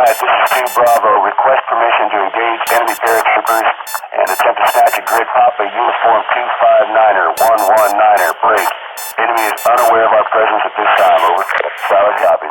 This is 2 Bravo. Request permission to engage enemy paratroopers and attempt to snatch a grid Papa uniform 259er 119er. Break. Enemy is unaware of our presence at this time. Over. Solid copy.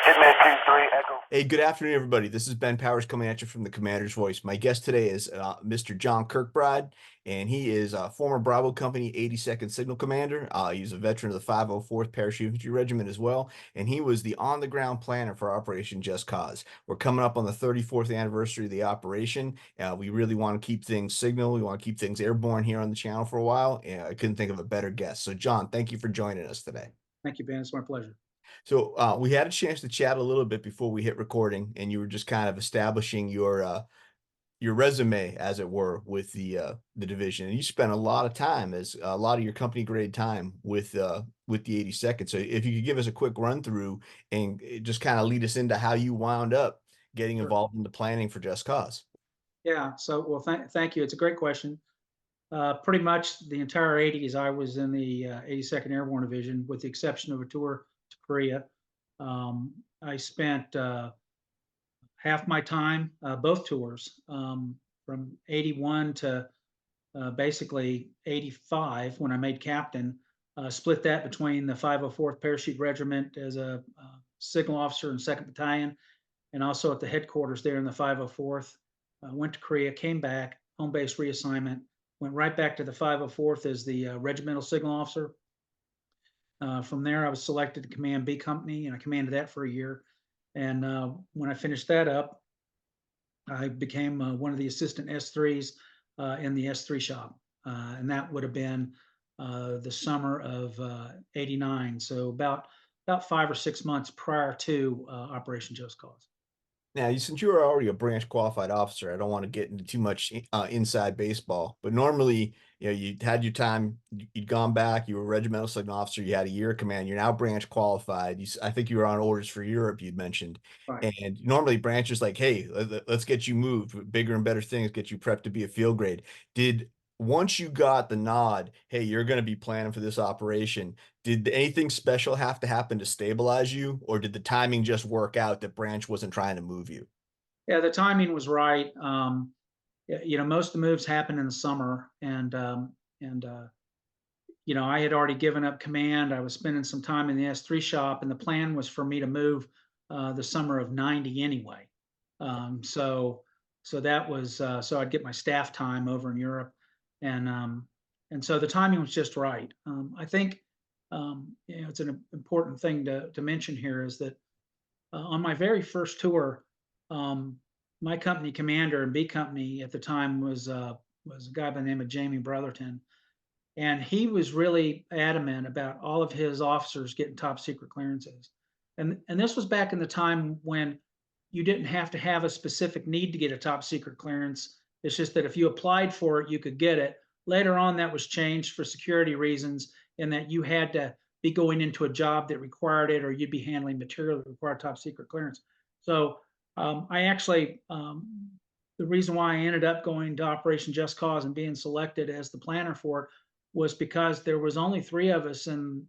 Hitman 2-3 Echo. Hey, good afternoon, everybody. This is Ben Powers coming at you from the Commander's Voice. My guest today is Mr. John Kirkbride, and he is a former Bravo Company 82nd Signal Commander. He's a veteran of the 504th Parachute Infantry Regiment as well, and he was the on-the-ground planner for Operation Just Cause. We're coming up on the 34th anniversary of the operation. We really want to keep things signal. We want to keep things airborne here on the channel for a while, and I couldn't think of a better guest. So, John, thank you for joining us today. Thank you, Ben. It's my pleasure. So we had a chance to chat a little bit before we hit recording, and you were just kind of establishing your resume, as it were, with the division. And you spent a lot of time, as a lot of your company grade time, with the 82nd. So if you could give us a quick run through and just kind of lead us into how you wound up getting involved in the planning for Just Cause. Yeah. So, well, thank you. It's a great question. Pretty much the entire 80s, I was in the 82nd Airborne Division, with the exception of a tour to Korea. I spent half my time, both tours, from 81 to basically 85 when I made captain, split that between the 504th Parachute Regiment as a signal officer in 2nd Battalion, and also at the headquarters there in the 504th. Went to Korea, came back, home base reassignment, went right back to the 504th as the regimental signal officer. From there, I was selected to command B Company, and I commanded that for a year. And when I finished that up, I became one of the assistant S3s in the S3 shop. And that would have been the summer of 89. So about 5 or 6 months prior to Operation Just Cause. Now, since you were already a branch qualified officer, I don't want to get into too much inside baseball, but normally, you had your time, you'd gone back, you were a regimental signal officer, you had a year of command, you're now branch qualified. I think you were on orders for Europe, you'd mentioned. Right. And normally branch is like, hey, let's get you moved, bigger and better things, get you prepped to be a field grade. Once you got the nod, hey, you're going to be planning for this operation, did anything special have to happen to stabilize you, or did the timing just work out that branch wasn't trying to move you? Yeah, the timing was right. Most of the moves happened in the summer, and I had already given up command. I was spending some time in the S3 shop, and the plan was for me to move the summer of 90 anyway. So that was so I'd get my staff time over in Europe, and so the timing was just right. I think it's an important thing to mention here is that on my very first tour, my company commander and B Company at the time was a guy by the name of Jamie Brotherton. And he was really adamant about all of his officers getting top secret clearances. And this was back in the time when you didn't have to have a specific need to get a top secret clearance. It's just that if you applied for it, you could get it. Later on, that was changed for security reasons, in that you had to be going into a job that required it, or you'd be handling material that required top secret clearance. So I actually, the reason why I ended up going to Operation Just Cause and being selected as the planner for it was because there was only 3 of us, and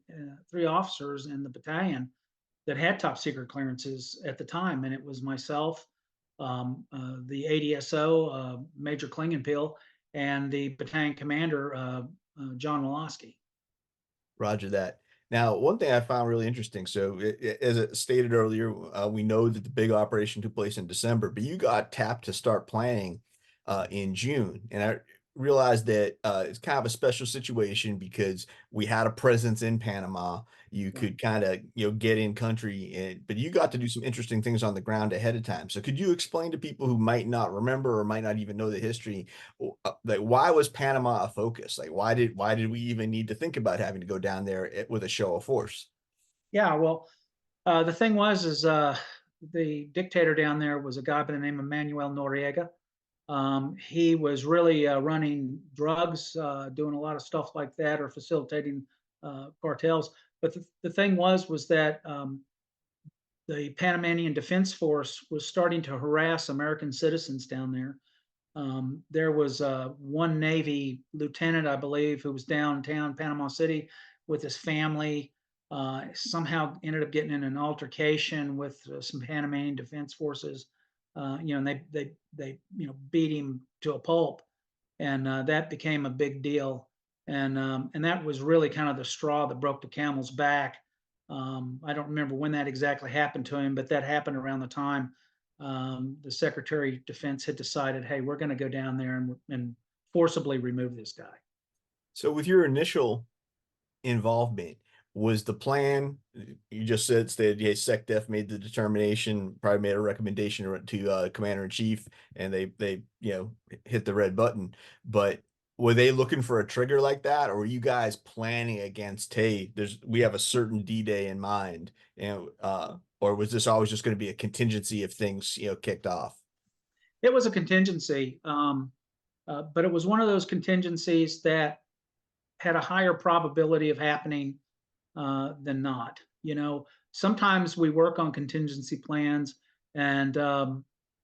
3 officers in the battalion that had top secret clearances at the time. And it was myself, the ADSO, Major Klingenpeel, and the battalion commander, John Wolosky. Roger that. Now, one thing I found really interesting, so as it stated earlier, we know that the big operation took place in December, but you got tapped to start planning in June. And I realized that it's kind of a special situation because we had a presence in Panama. You could kind of, get in country, but you got to do some interesting things on the ground ahead of time. So could you explain to people who might not remember or might not even know the history, like, why was Panama a focus? Like, why did we even need to think about having to go down there with a show of force? Yeah, well, the thing is the dictator down there was a guy by the name of Manuel Noriega. He was really running drugs, doing a lot of stuff like that, or facilitating cartels. But the thing was that the Panamanian Defense Force was starting to harass American citizens down there. There was one Navy lieutenant, I believe, who was downtown Panama City with his family. Somehow ended up getting in an altercation with some Panamanian Defense Forces. and they beat him to a pulp, and that became a big deal. And that was really kind of the straw that broke the camel's back. I don't remember when that exactly happened to him, but that happened around the time the Secretary of Defense had decided, hey, we're going to go down there and forcibly remove this guy. So with your initial involvement, was the plan, you just said, yeah, SecDef made the determination, probably made a recommendation to Commander in Chief, and they hit the red button. But were they looking for a trigger like that, or were you guys planning against, hey, we have a certain D-Day in mind, and or was this always just going to be a contingency if things kicked off? It was a contingency, but it was one of those contingencies that had a higher probability of happening than not. Sometimes we work on contingency plans, and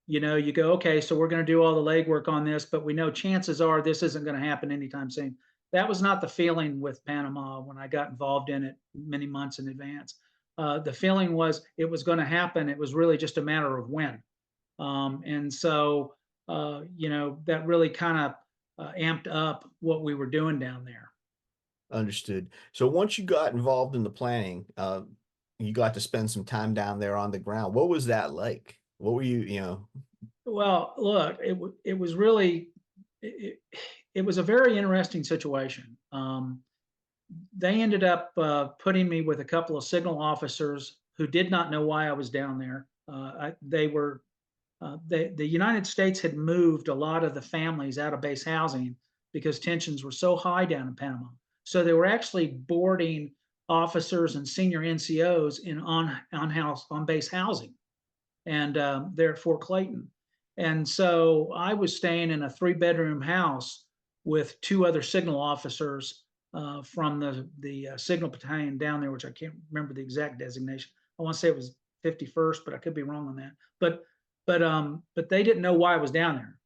you go, okay, so we're going to do all the legwork on this, but we know chances are this isn't going to happen anytime soon. That was not the feeling with Panama when I got involved in it many months in advance. The feeling was it was going to happen. It was really just a matter of when. And so, that really kind of amped up what we were doing down there. Understood. So once you got involved in the planning, you got to spend some time down there on the ground. What was that like? What were you? Well, look, it was really, it was a very interesting situation. They ended up putting me with a couple of signal officers who did not know why I was down there. The United States had moved a lot of the families out of base housing because tensions were so high down in Panama. So they were actually boarding officers and senior NCOs in on base housing, and there at Fort Clayton. And so I was staying in a 3-bedroom house with 2 other signal officers from the signal battalion down there, which I can't remember the exact designation. I want to say it was 51st, but I could be wrong on that. But they didn't know why I was down there,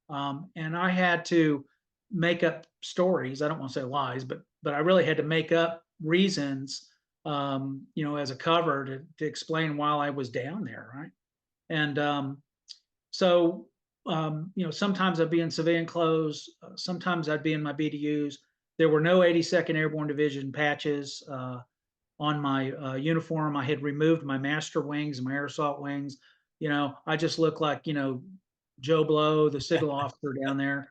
and I had to make up stories. I don't want to say lies, but I really had to make up reasons, as a cover to explain why I was down there, right? And so, sometimes I'd be in civilian clothes, sometimes I'd be in my BDUs. There were no 82nd Airborne Division patches on my uniform. I had removed my master wings and my air assault wings. I just looked like, Joe Blow, the signal officer down there.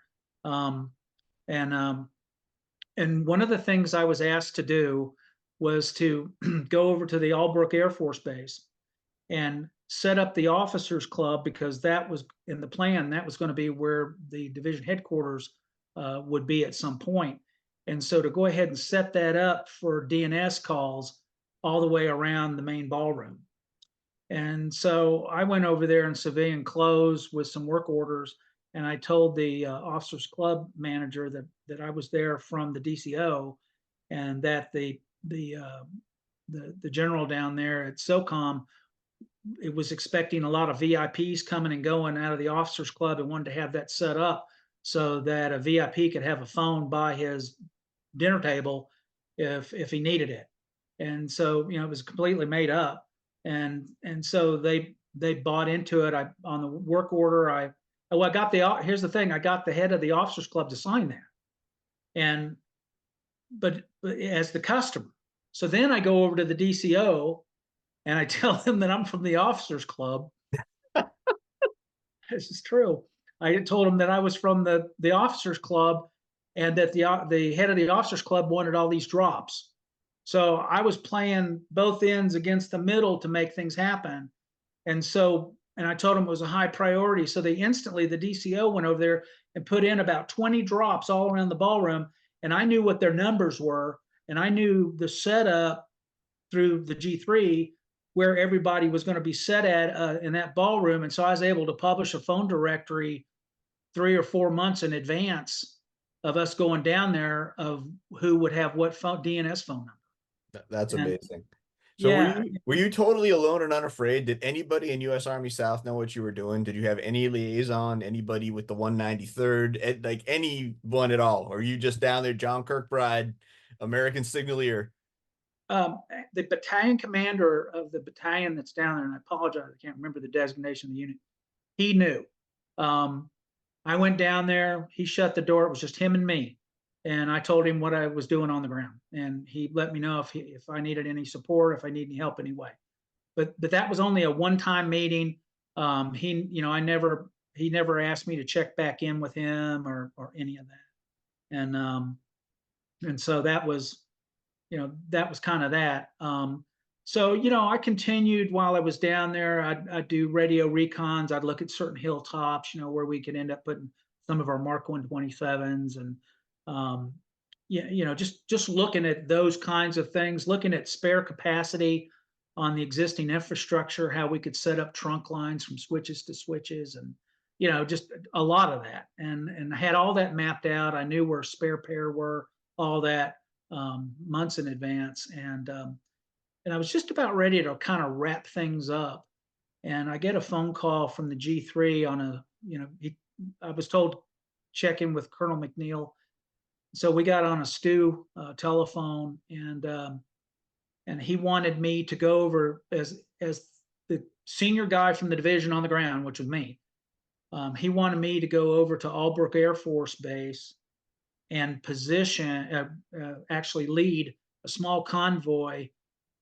And one of the things I was asked to do was to go over to the Albrook Air Force Base and set up the officers club, because that was in the plan. That was going to be where the division headquarters would be at some point. And so to go ahead and set that up for DNS calls all the way around the main ballroom. And so I went over there in civilian clothes with some work orders, and I told the officers club manager that I was there from the DCO, and that the general down there at SOCOM, it was expecting a lot of VIPs coming and going out of the officers club, and wanted to have that set up so that a VIP could have a phone by his dinner table if he needed it. And so, it was completely made up. And so they bought into it. On the work order, I got here's the thing, I got the head of the officers club to sign that. But as the customer. So then I go over to the DCO and I tell him that I'm from the officers club. This is true. I told him that I was from the officers club, and that the head of the officers club wanted all these drops. So I was playing both ends against the middle to make things happen. And I told him it was a high priority. So the DCO went over there and put in about 20 drops all around the ballroom. And I knew what their numbers were. And I knew the setup through the G3 where everybody was going to be set at in that ballroom. And so I was able to publish a phone directory 3 or 4 months in advance of us going down there of who would have what DNS phone number. That's amazing. So yeah. were you totally alone and unafraid? Did anybody in U.S. Army South know what you were doing? Did you have any liaison, anybody with the 193rd, like anyone at all? Or are you just down there, John Kirkbride, American Signalier? The battalion commander of the battalion that's down there, and I apologize, I can't remember the designation of the unit. he knew. Um, I went down there, he shut the door, it was just him and me. And I told him what I was doing on the ground. And he let me know if I needed any support, if I need any help anyway. But that was only a one-time meeting. He never asked me to check back in with him or any of that. And so that was, that was kind of that. So, I continued while I was down there. I'd do radio recons. I'd look at certain hilltops, where we could end up putting some of our Mark 127s and, yeah, just looking at those kinds of things, looking at spare capacity on the existing infrastructure, how we could set up trunk lines from switches to switches and, just a lot of that. And I had all that mapped out. I knew where spare pair were, all that, months in advance. And I was just about ready to kind of wrap things up. And I get a phone call from the G3 on I was told check in with Colonel McNeil. So we got on a stew telephone, and he wanted me to go over as the senior guy from the division on the ground, which was me. He wanted me to go over to Albrook Air Force Base and actually lead a small convoy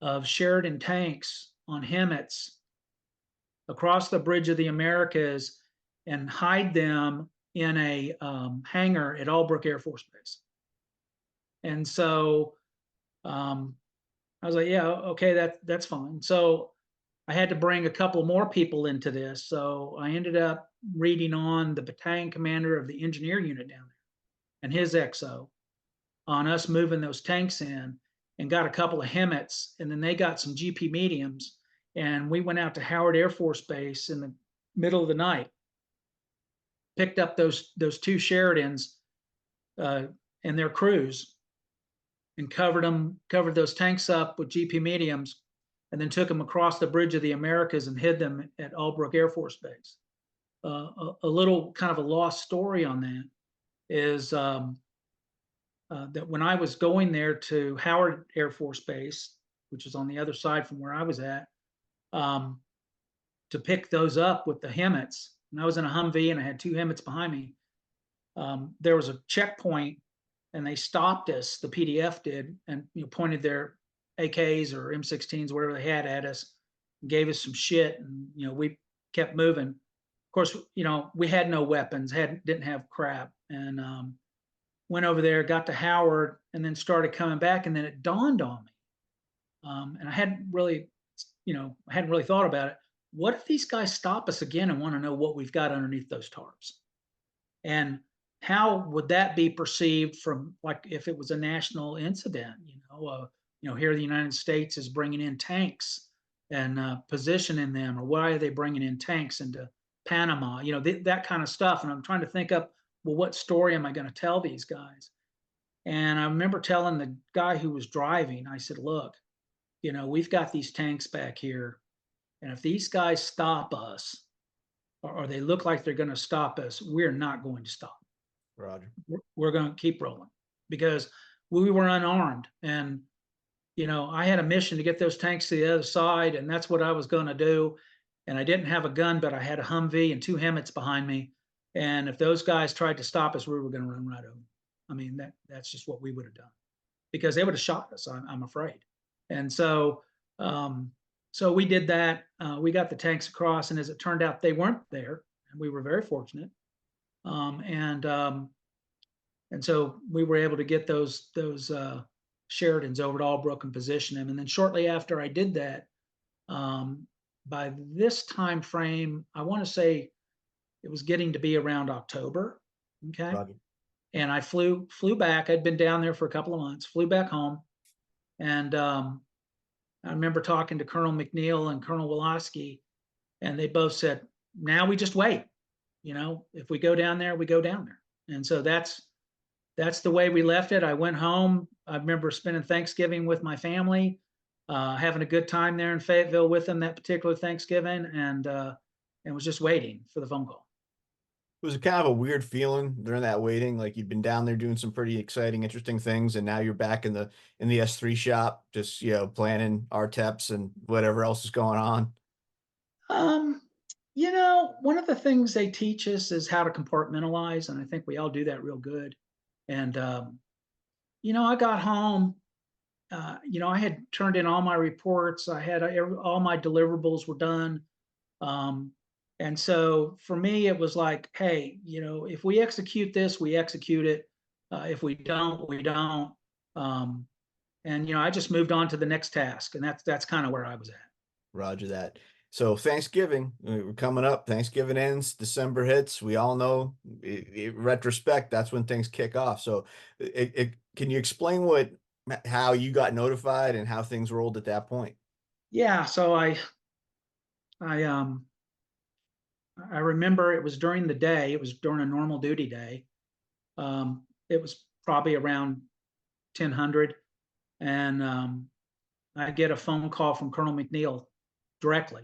of Sheridan tanks on HEMTs across the Bridge of the Americas and hide them in a hangar at Albrook Air Force Base. And so I was like, yeah, okay, that's fine. So I had to bring a couple more people into this. So I ended up reading on the battalion commander of the engineer unit down there and his XO on us moving those tanks in, and got a couple of HEMTs, and then they got some GP mediums. And we went out to Howard Air Force Base in the middle of the night, picked up those two Sheridans and their crews, and covered those tanks up with GP mediums, and then took them across the Bridge of the Americas and hid them at Albrook Air Force Base. A little kind of a lost story on that is that when I was going there to Howard Air Force Base, which is on the other side from where I was at, to pick those up with the HEMTs, and I was in a Humvee and I had two HEMTs behind me. There was a checkpoint and they stopped us, the PDF did, and pointed their AKs or M16s, whatever they had at us, and gave us some shit, and we kept moving. Of course, we had no weapons, didn't have crap, and went over there, got to Howard, and then started coming back, and then it dawned on me, and I hadn't really thought about it. What if these guys stop us again and want to know what we've got underneath those tarps? And how would that be perceived from, like, if it was a national incident? Here the United States is bringing in tanks and positioning them, or why are they bringing in tanks into Panama? That kind of stuff. And I'm trying to think up, well, what story am I going to tell these guys? And I remember telling the guy who was driving, I said, look, we've got these tanks back here, and if these guys stop us, or they look like they're going to stop us, we're not going to stop. Roger. We're going to keep rolling, because we were unarmed, and I had a mission to get those tanks to the other side, and that's what I was going to do. And I didn't have a gun, but I had a Humvee and two HEMTs behind me. And if those guys tried to stop us, we were going to run right over them. I mean, that's just what we would have done, because they would have shot us, I'm afraid. And so we did that. We got the tanks across, and as it turned out, they weren't there, and we were very fortunate. And so we were able to get those Sheridans over to Albrook and position them. And then shortly after I did that, by this time frame, I want to say it was getting to be around October. Okay. Roger. And I flew back. I'd been down there for a couple of months, flew back home. And I remember talking to Colonel McNeil and Colonel Woloski, and they both said, now we just wait. If we go down there, we go down there. And so that's the way we left it. I went home. I remember spending Thanksgiving with my family, having a good time there in Fayetteville with them that particular Thanksgiving, and was just waiting for the phone call. It was kind of a weird feeling during that waiting, like you'd been down there doing some pretty exciting, interesting things, and now you're back in the S3 shop, just planning RTEPs and whatever else is going on. You know, one of the things they teach us is how to compartmentalize, and I think we all do that real good. And I got home. I had turned in all my reports. I had all my deliverables were done. Um, and so for me, it was like, hey, if we execute this, we execute it. If we don't, we don't. Um, and I just moved on to the next task, and that's kind of where I was at. Roger that. So Thanksgiving, we're coming up. Thanksgiving ends, December hits. We all know, retrospect, that's when things kick off. So, can you explain how you got notified and how things rolled at that point? Yeah. So I I remember it was during the day. It was during a normal duty day. It was probably around 1000, and I get a phone call from Colonel McNeil directly.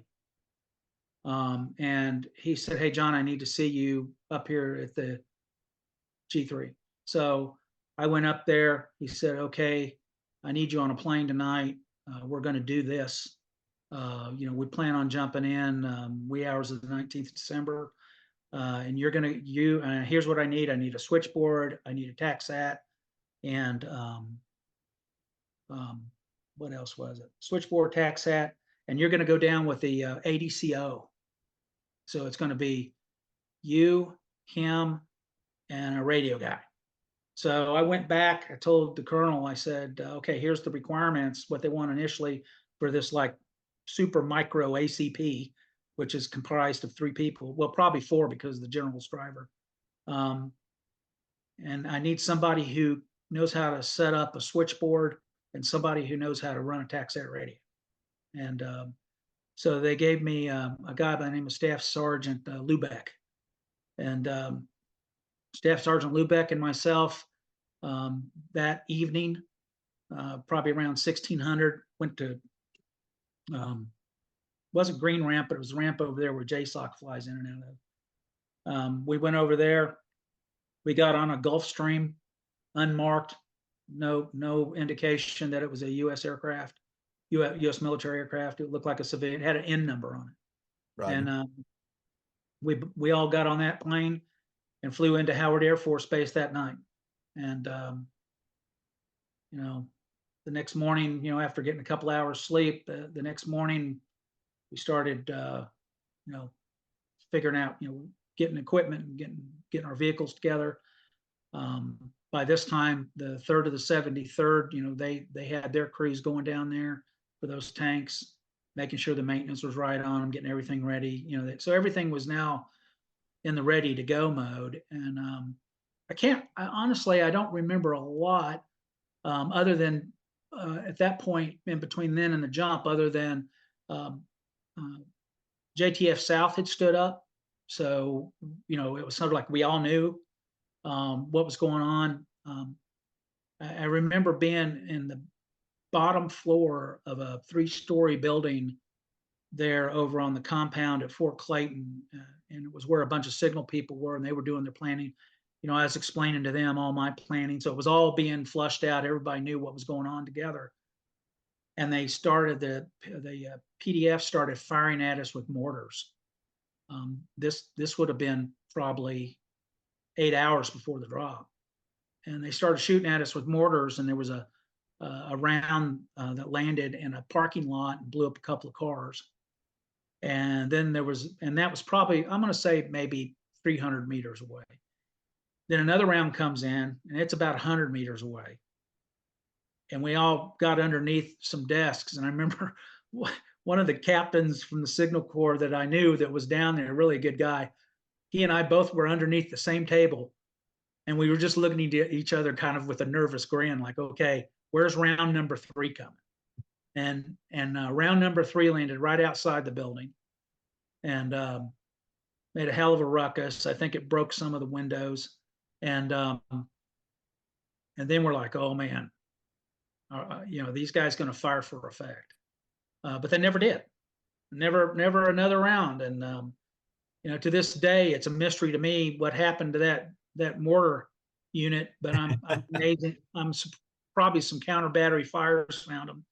And he said, "Hey, John, I need to see you up here at the G3." So I went up there. He said, "Okay, I need you on a plane tonight. We're going to do this. We plan on jumping in wee hours of the 19th of December. And here's what I need. I need a switchboard. I need a TACSAT, and um, what else was it? Switchboard, TACSAT, and you're going to go down with the ADCO. So it's going to be you, him, and a radio guy." So I went back. I told the colonel, I said, "Okay, here's the requirements, what they want initially for this like super micro ACP, which is comprised of 3 people. Well, probably 4 because of the general's driver. Um, and I need somebody who knows how to set up a switchboard and somebody who knows how to run a TACSAT radio." And so they gave me a guy by the name of Staff Sergeant Lubeck. And Staff Sergeant Lubeck and myself that evening, probably around 1600, went to, wasn't Green Ramp, but it was the ramp over there where JSOC flies in and out of. We went over there. We got on a Gulfstream, unmarked, no indication that it was a U.S. aircraft, U.S. military aircraft. It looked like a civilian. It had an N number on it. Roger. And we all got on that plane and flew into Howard Air Force Base that night. And the next morning, after getting a couple hours sleep, the next morning we started, figuring out, getting equipment and getting our vehicles together. By this time, the 3rd of the 73rd, they had their crews going down there for those tanks, making sure the maintenance was right on them, getting everything ready. So everything was now in the ready to go mode. And honestly, I don't remember a lot other than at that point in between then and the jump, other than JTF South had stood up. So, it was sort of like we all knew what was going on. I remember being in the bottom floor of a 3-story building there over on the compound at Fort Clayton. And it was where a bunch of signal people were, and they were doing their planning. I was explaining to them all my planning. So it was all being flushed out. Everybody knew what was going on together. And they started, the PDF started firing at us with mortars. This would have been probably 8 hours before the drop. And they started shooting at us with mortars, and there was a round that landed in a parking lot and blew up a couple of cars. And then that was probably, I'm going to say maybe 300 meters away. Then another round comes in, and it's about 100 meters away. And we all got underneath some desks. And I remember one of the captains from the Signal Corps that I knew that was down there, really a good guy, he and I both were underneath the same table. And we were just looking at each other kind of with a nervous grin, like, okay, where's round number 3 coming? And round number 3 landed right outside the building and made a hell of a ruckus. I think it broke some of the windows. And then we're like, oh man, these guys going to fire for effect. But they never did. Never another round. And to this day, it's a mystery to me what happened to that mortar unit. But I'm amazing. Probably some counter battery fires found them.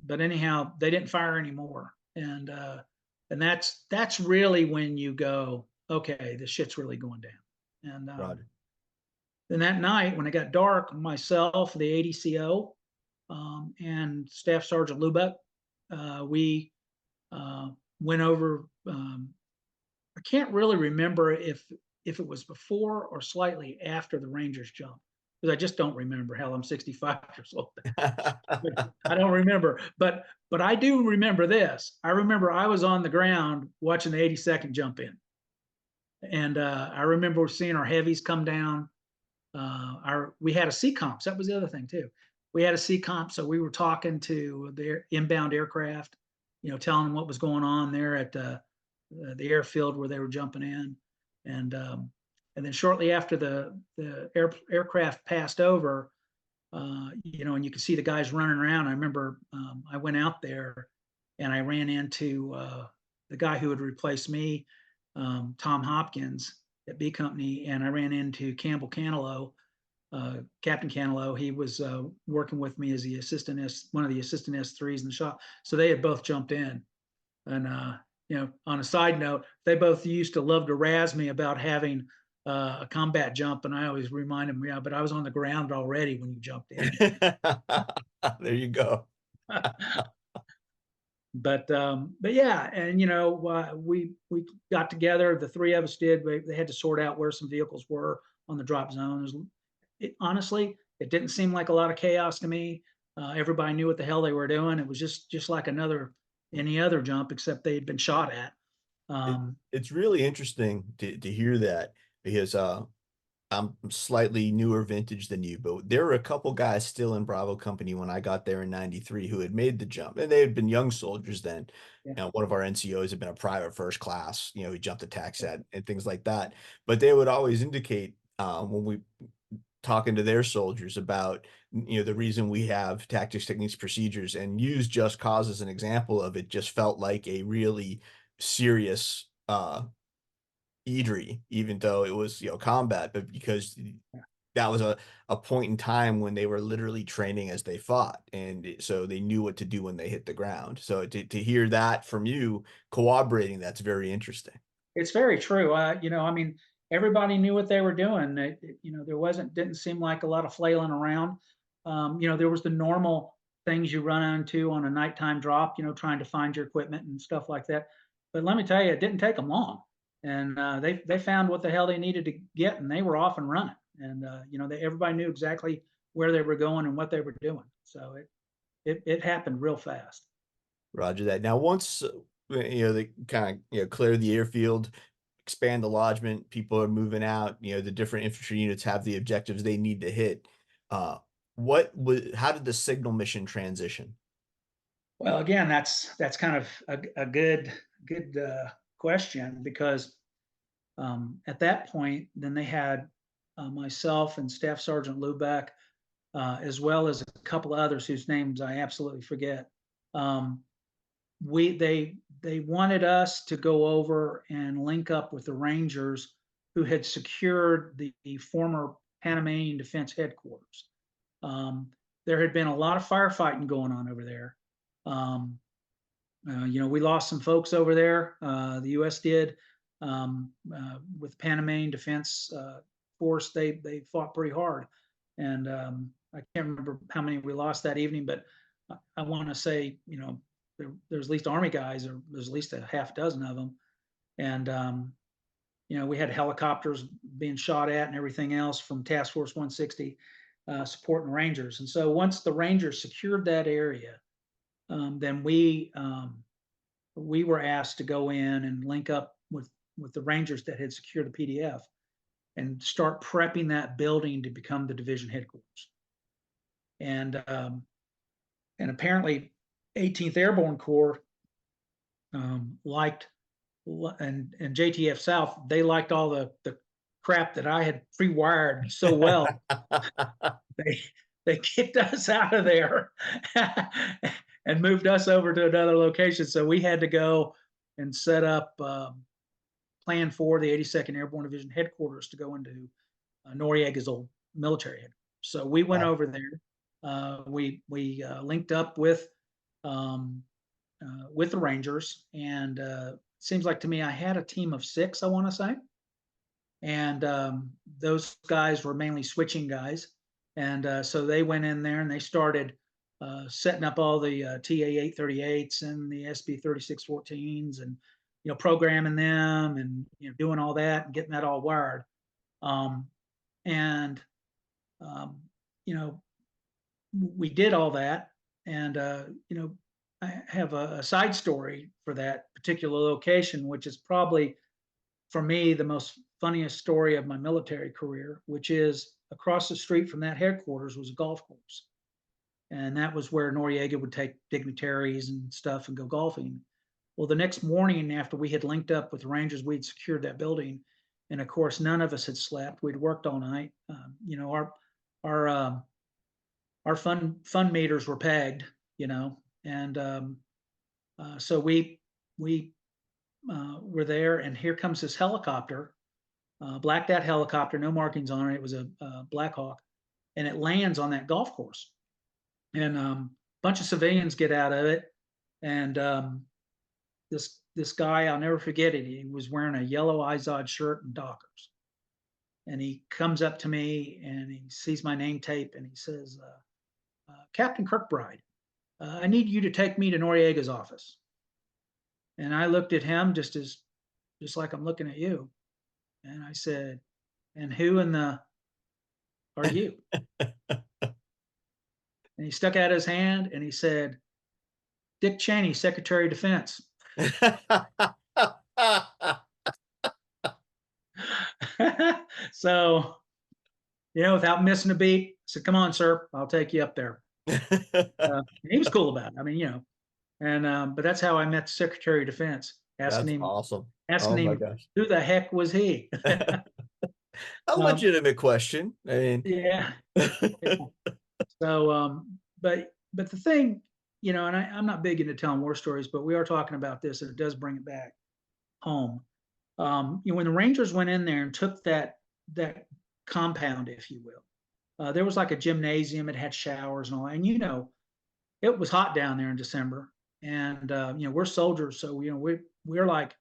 But anyhow, they didn't fire anymore. And And that's really when you go, okay, the shit's really going down. And Roger. then that night when it got dark, myself, the ADCO, and Staff Sergeant Lubeck, we went over. I can't really remember if it was before or slightly after the Rangers jumped, because I just don't remember. Hell, I'm 65 years old. I don't remember, but I do remember this. I remember I was on the ground watching the 82nd jump in, and I remember seeing our heavies come down. We had a C-comps. That was the other thing too. We had a C-comp, so we were talking to their inbound aircraft, telling them what was going on there at the airfield where they were jumping in, and then shortly after the aircraft passed over, and you could see the guys running around. I remember I went out there and I ran into the guy who would replace me, Tom Hopkins at B Company, and I ran into Campbell Canelo, Captain Canelo. He was working with me as the assistant one of the assistant S3s in the shop. So they had both jumped in, and on a side note, they both used to love to razz me about having a combat jump, and I always remind them, yeah, but I was on the ground already when you jumped in. There you go. But yeah, and we got together. The three of us did. They had to sort out where some vehicles were on the drop zone. Honestly, it didn't seem like a lot of chaos to me. Everybody knew what the hell they were doing. It was just like any other jump, except they had been shot at. It's really interesting to hear that, because I'm slightly newer vintage than you, but there were a couple guys still in Bravo Company when I got there in '93 who had made the jump, and they had been young soldiers then. Yeah. One of our NCOs had been a private first class, he jumped a tax set and things like that. But they would always indicate when we talking to their soldiers about, the reason we have tactics, techniques, procedures, and use Just Cause as an example of it, just felt like a really serious eatery, even though it was, combat, but because that was a point in time when they were literally training as they fought, and so they knew what to do when they hit the ground. So to hear that from you corroborating, that's very interesting. It's very true. Everybody knew what they were doing. There didn't seem like a lot of flailing around. There was the normal things you run into on a nighttime drop, trying to find your equipment and stuff like that. But let me tell you, it didn't take them long, and they found what the hell they needed to get, and they were off and running. And everybody knew exactly where they were going and what they were doing. So it happened real fast. Roger that. Now, once they kind of clear the airfield, expand the lodgement, people are moving out, the different infantry units have the objectives they need to hit. How did the signal mission transition? Well, again, that's kind of a good question, because at that point, then they had myself and Staff Sergeant Lubeck, as well as a couple of others whose names I absolutely forget. They wanted us to go over and link up with the Rangers, who had secured the former Panamanian Defense headquarters. There had been a lot of firefighting going on over there. We lost some folks over there. The U.S. did, with Panamanian Defense Force. They fought pretty hard, and I can't remember how many we lost that evening, but I want to say, there's at least Army guys, or there's at least a half dozen of them, and we had helicopters being shot at and everything else from Task Force 160 supporting Rangers. And so once the Rangers secured that area, then we were asked to go in and link up with the Rangers that had secured the PDF and start prepping that building to become the division headquarters. And apparently 18th Airborne Corps liked, and JTF South, they liked all the crap that I had pre-wired so well. They kicked us out of there and moved us over to another location. So we had to go and set up plan for the 82nd Airborne Division headquarters to go into Noriega's old military headquarters. So we went over there. We linked up with with the Rangers, and seems like to me I had a team of 6, I want to say, and those guys were mainly switching guys, and so they went in there and they started setting up all the TA-838s and the SB-3614s, and programming them, and doing all that and getting that all wired. And you know, we did all that, and I have a side story for that particular location, which is probably for me the most funniest story of my military career, which is across the street from that headquarters was a golf course. And that was where Noriega would take dignitaries and stuff and go golfing. Well, the next morning after we had linked up with the Rangers, we'd secured that building. And of course, none of us had slept. We'd worked all night. Our fun meters were pegged, and so we were there, and here comes this helicopter, blacked out helicopter, no markings on it. It was a Black Hawk, and it lands on that golf course, and a bunch of civilians get out of it, and this guy, I'll never forget it. He was wearing a yellow Izod shirt and Dockers, and he comes up to me and he sees my name tape and he says, "Captain Kirkbride, I need you to take me to Noriega's office." And I looked at him just like I'm looking at you, and I said, "And who in the are you?" And he stuck out his hand and he said, "Dick Cheney, Secretary of Defense." So, without missing a beat, I said, "Come on, sir, I'll take you up there." He was cool about it. I mean, and but that's how I met the Secretary of Defense, That's asking him, awesome. asking Oh my him, gosh. who the heck was he? A legitimate question. I mean, Yeah. Yeah. So, but the thing, and I'm not big into telling war stories, but we are talking about this, and it does bring it back home. When the Rangers went in there and took that compound, if you will, there was like a gymnasium. It had showers and all, and it was hot down there in December, and we're soldiers, so we're like,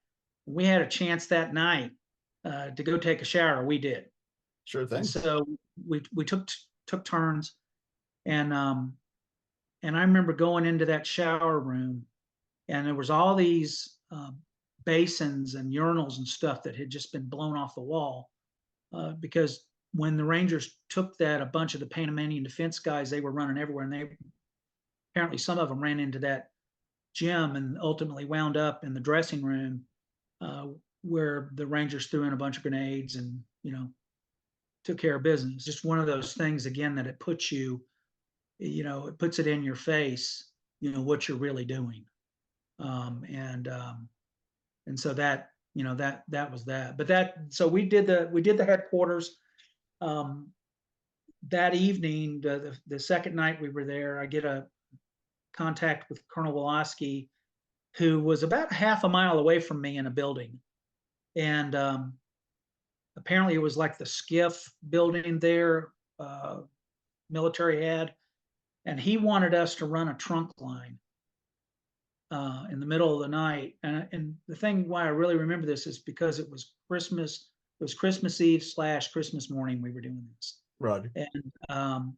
we had a chance that night to go take a shower. We did. sure thing. And so we took turns, and I remember going into that shower room, and there was all these basins and urinals and stuff that had just been blown off the wall, because when the Rangers took that, a bunch of the Panamanian defense guys, they were running everywhere, and they apparently some of them ran into that gym and ultimately wound up in the dressing room, where the Rangers threw in a bunch of grenades and took care of business. Just one of those things again that it puts you, it puts it in your face, what you're really doing, and so that that was that. But so we did the headquarters. That evening, the second night we were there, I get a contact with Colonel Woloski, who was about half a mile away from me in a building, and apparently it was like the skiff building there, military had, and he wanted us to run a trunk line in the middle of the night. And the thing why I really remember this is because it was Christmas. It was Christmas Eve / Christmas morning we were doing this. Roger. And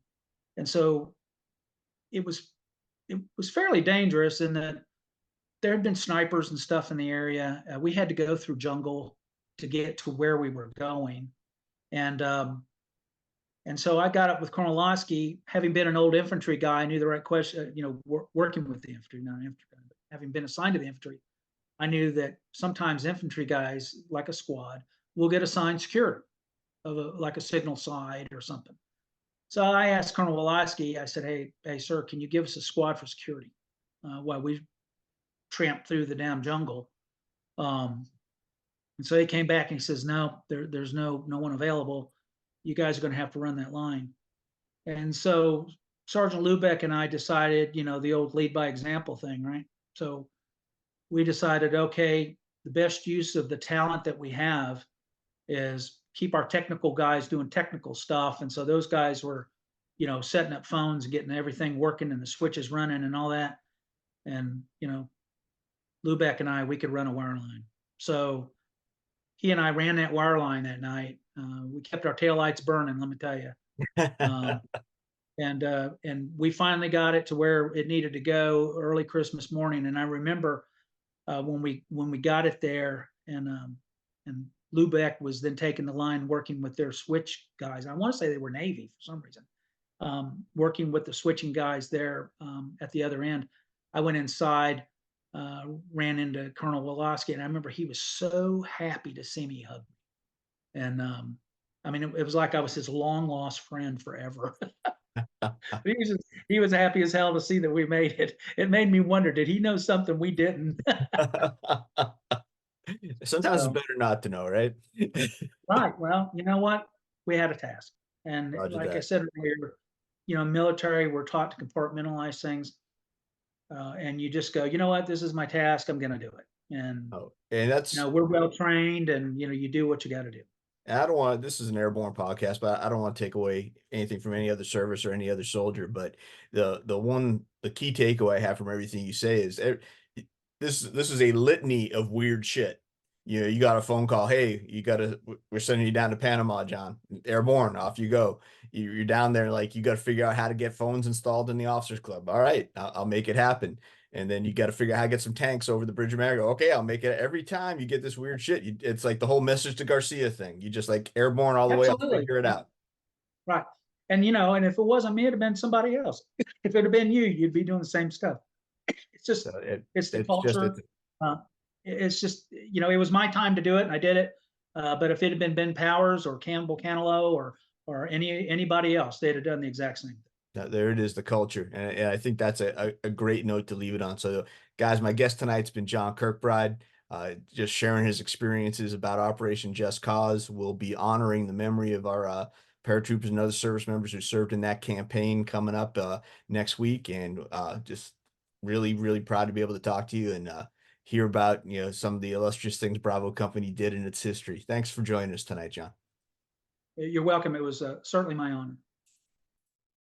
so it was fairly dangerous in that there had been snipers and stuff in the area. We had to go through jungle to get to where we were going, and so I got up with Colonel Woloski. Having been an old infantry guy, I knew the right question. Working with the infantry, not an infantry guy, but having been assigned to the infantry, I knew that sometimes infantry guys, like a squad, will get assigned security of like a signal side or something. So I asked Colonel Woloski, I said, hey, sir, can you give us a squad for security while we tramp through the damn jungle? And so he came back and he says, no, there's no one available. You guys are going to have to run that line. And so Sergeant Lubeck and I decided, the old lead by example thing, right? So we decided, okay, the best use of the talent that we have is keep our technical guys doing technical stuff. And so those guys were, setting up phones and getting everything working and the switches running and all that. And, Lubeck and I, we could run a wire line. So he and I ran that wire line that night. We kept our taillights burning, let me tell you. Um, and we finally got it to where it needed to go early Christmas morning. And I remember when we got it there, and Lubeck was then taking the line, working with their switch guys. I want to say they were Navy for some reason, working with the switching guys there at the other end. I went inside, ran into Colonel Woloski, and I remember he was so happy to see me hug me. And I mean, it was like I was his long lost friend forever. He was happy as hell to see that we made it. It made me wonder, did he know something we didn't? Sometimes it's So, better not to know, right? right. Well, you know what? We had a task. And Roger like I that. said earlier, military, we're taught to compartmentalize things. And you just go, you know what? This is my task. I'm going to do it. And, Oh, and that's, we're well trained, and, you do what you got to do. I don't want, this is an airborne podcast, but I don't want to take away anything from any other service or any other soldier. But the key takeaway I have from everything you say is this is a litany of weird shit. You got a phone call. Hey, we're sending you down to Panama, John. Airborne, off you go. You're down there, like, you got to figure out how to get phones installed in the officers club. All right, I'll make it happen. And then you got to figure out how to get some tanks over the bridge of Marigo. Okay, I'll make it. Every time you get this weird shit, it's like the whole message to Garcia thing. You just like airborne all the way. I'll Absolutely. figure it out. Right. And, and if it wasn't me, it'd have been somebody else. If it had been you, you'd be doing the same stuff. It's just, So it's the it's culture. It's just, it was my time to do it, and I did it. But if it had been Ben Powers or Campbell Canelo or anybody else, they'd have done the exact same thing. There it is, the culture. And I think that's a great note to leave it on. So, guys, my guest tonight's been John Kirkbride, just sharing his experiences about Operation Just Cause. We'll be honoring the memory of our paratroopers and other service members who served in that campaign coming up next week. And just really, really proud to be able to talk to you and hear about some of the illustrious things Bravo Company did in its history. Thanks for joining us tonight, John. You're welcome. It was certainly my honor.